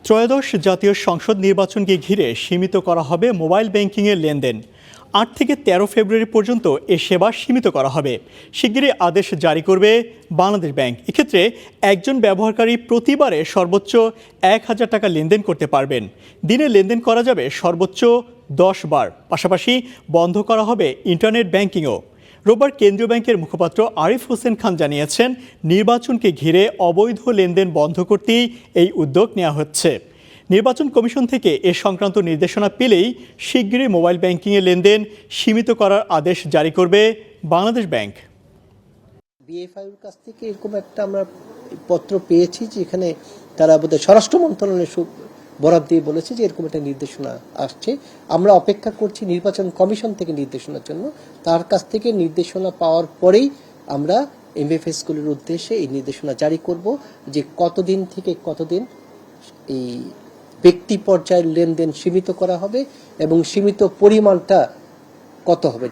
ত্রয়োদশ জাতীয় সংসদ নির্বাচনকে ঘিরে সীমিত করা হবে মোবাইল ব্যাংকিংয়ের লেনদেন। ৮ থেকে ১৩ ফেব্রুয়ারি পর্যন্ত এ সেবা সীমিত করা হবে। শিগগিরই আদেশ জারি করবে বাংলাদেশ ব্যাংক। এক্ষেত্রে একজন ব্যবহারকারী প্রতিবারে সর্বোচ্চ ১,০০০ টাকা লেনদেন করতে পারবেন। দিনে লেনদেন করা যাবে সর্বোচ্চ ১০ বার। পাশাপাশি বন্ধ করা হবে ইন্টারনেট ব্যাংকিংও। রোববার কেন্দ্রীয় ব্যাংকের মুখপাত্র আরিফ হোসেন খান জানিয়েছেন, নির্বাচনকে ঘিরে অবৈধ লেনদেন বন্ধ করতেই এই উদ্যোগ নেওয়া হচ্ছে। নির্বাচন কমিশন থেকে এ সংক্রান্ত নির্দেশনা পেলেই শিগগিরই মোবাইল ব্যাংকিংয়ের লেনদেন সীমিত করার আদেশ জারি করবে বাংলাদেশ ব্যাংক। বিএফআইর কাছ থেকে এরকম একটা আমরা পত্র পেয়েছি, যেখানে তারা বোধহয় স্বরাষ্ট্র মন্ত্রণালয়ের বরাদ দিয়ে বলেছে যে এরকম একটা নির্দেশনা আসছে। আমরা অপেক্ষা করছি নির্বাচন কমিশন থেকে নির্দেশনার জন্য। তার কাছ থেকে নির্দেশনা পাওয়ার পরেই আমরা এমএফএস গুলির উদ্দেশ্যে এই নির্দেশনা জারি করব, যে কতদিন থেকে কতদিন এই ব্যক্তি পর্যায়ের লেনদেন সীমিত করা হবে এবং সীমিত পরিমাণটা কত হবে।